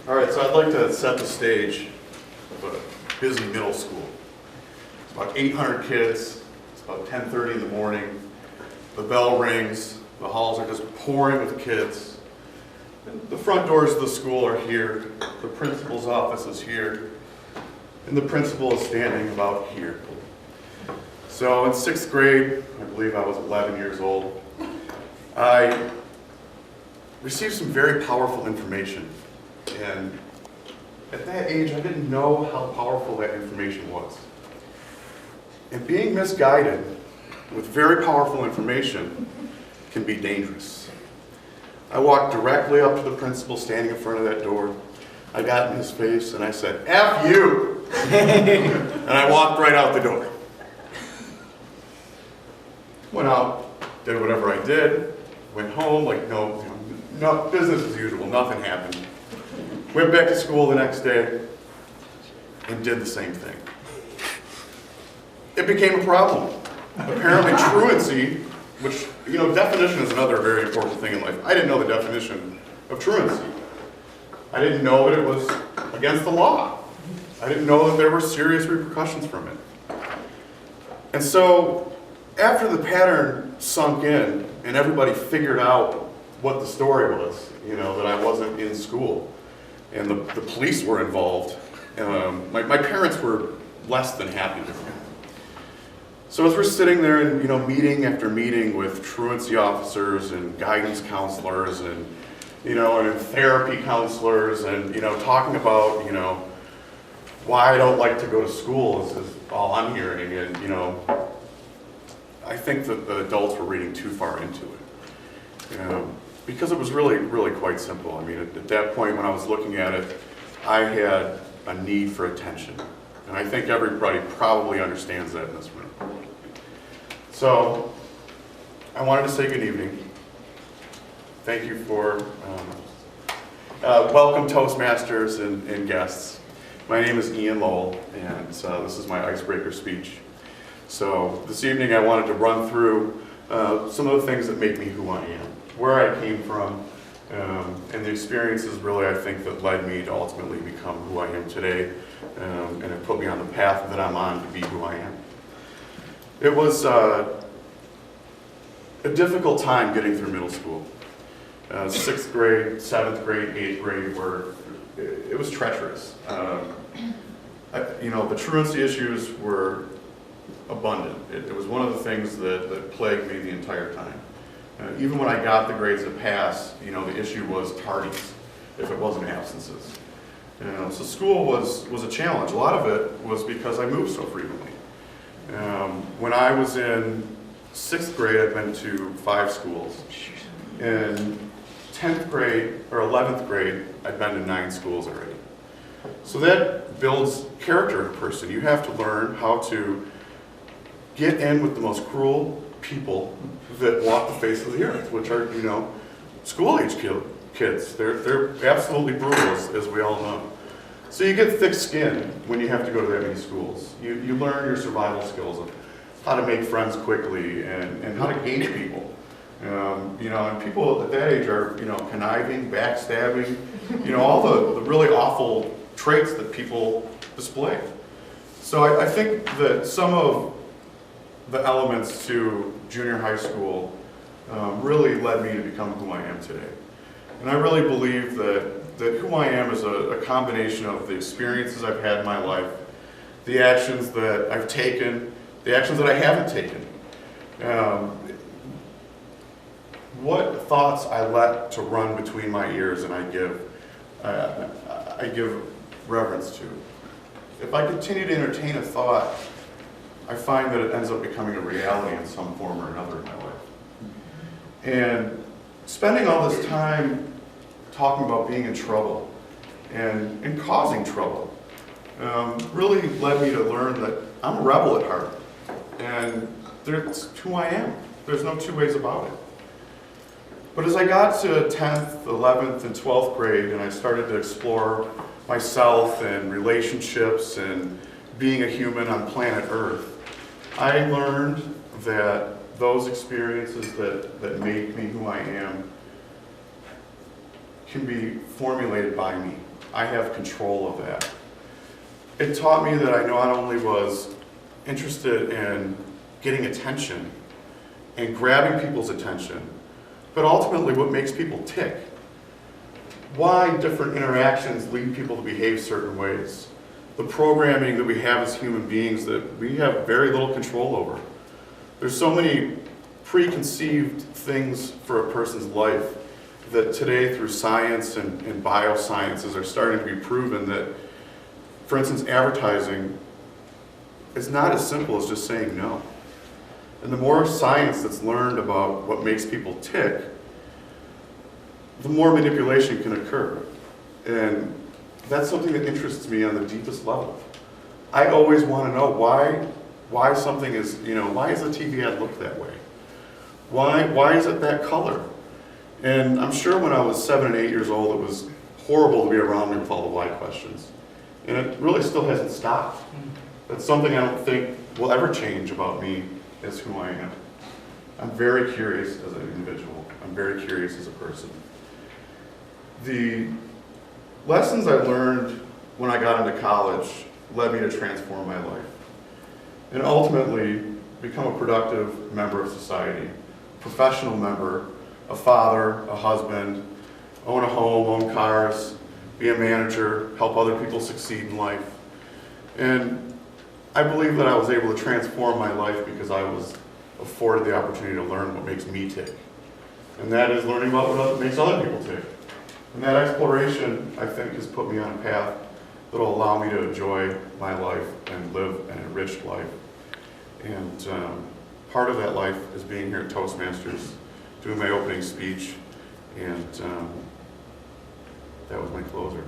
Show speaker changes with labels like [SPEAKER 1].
[SPEAKER 1] All right, so I'd like to set the stage of a busy middle school. It's about 800 kids. It's about 10:30 in the morning. The bell rings. The halls are just pouring with kids. And the front doors of the school are here. The principal's office is here. And the principal is standing about here. So in 6th grade, I believe I was 11 years old, I received some very powerful information. And at that age, I didn't know how powerful that information was. And being misguided with very powerful information can be dangerous. I walked directly up to the principal standing in front of that door. I got in his face and I said, "F you!" And I walked right out the door. Went out, did whatever I did, went home like no business as usual, nothing happened. Went back to school the next day and did the same thing. It became a problem. Apparently truancy, which, definition is another very important thing in life. I didn't know the definition of truancy. I didn't know that it was against the law. I didn't know that there were serious repercussions from it. And so, after the pattern sunk in and everybody figured out what the story was, that I wasn't in school, and the police were involved, my parents were less than happy with me. So as we're sitting there in meeting after meeting with truancy officers and guidance counselors and and therapy counselors and talking about why I don't like to go to school is all I'm hearing, and I think that the adults were reading too far into it. Because it was really quite simple. I mean, at that point when I was looking at it, I had a need for attention. And I think everybody probably understands that in this room. So, I wanted to say good evening. Thank you for welcome Toastmasters and guests. My name is Ian Lowell, and this is my icebreaker speech. So, this evening I wanted to run through some of the things that make me who I am, where I came from, and the experiences really I think that led me to ultimately become who I am today, and it put me on the path that I'm on to be who I am. It was a difficult time getting through middle school. 6th grade, 7th grade, 8th grade it was treacherous. The truancy issues were abundant. It was one of the things that plagued me the entire time. Even when I got the grades to pass, the issue was tardies, if it wasn't absences. So school was a challenge. A lot of it was because I moved so frequently. When I was in 6th grade, I'd been to 5 schools. In 10th grade or 11th grade, I'd been to 9 schools already. So that builds character in a person. You have to learn how to get in with the most cruel people that walk the face of the earth, which are, school-age kids. They're absolutely brutal, as we all know. So you get thick skin when you have to go to that many schools. You learn your survival skills of how to make friends quickly and how to gauge people. And people at that age are, conniving, backstabbing, all the really awful traits that people display. So I think that some of the elements to junior high school really led me to become who I am today. And I really believe that who I am is a combination of the experiences I've had in my life, the actions that I've taken, the actions that I haven't taken, what thoughts I let to run between my ears and I give reverence to. If I continue to entertain a thought, I find that it ends up becoming a reality in some form or another in my life. And spending all this time talking about being in trouble and causing trouble really led me to learn that I'm a rebel at heart. And that's who I am. There's no two ways about it. But as I got to 10th, 11th, and 12th grade, and I started to explore myself and relationships and being a human on planet Earth, I learned that those experiences that make me who I am can be formulated by me. I have control of that. It taught me that I not only was interested in getting attention and grabbing people's attention, but ultimately what makes people tick. Why different interactions lead people to behave certain ways. The programming that we have as human beings that we have very little control over. There's so many preconceived things for a person's life that today through science and biosciences are starting to be proven that, for instance, advertising is not as simple as just saying no. And the more science that's learned about what makes people tick, the more manipulation can occur. And that's something that interests me on the deepest level. I always want to know why something is, why does the TV ad look that way? Why is it that color? And I'm sure when I was 7 and 8 years old, it was horrible to be around me with all the why questions. And it really still hasn't stopped. That's something I don't think will ever change about me as who I am. I'm very curious as an individual. I'm very curious as a person. The lessons I learned when I got into college led me to transform my life and ultimately become a productive member of society, professional member, a father, a husband, own a home, own cars, be a manager, help other people succeed in life. And I believe that I was able to transform my life because I was afforded the opportunity to learn what makes me tick. And that is learning about what makes other people tick. And that exploration, I think, has put me on a path that will allow me to enjoy my life and live an enriched life. And part of that life is being here at Toastmasters, doing my opening speech, and that was my closer.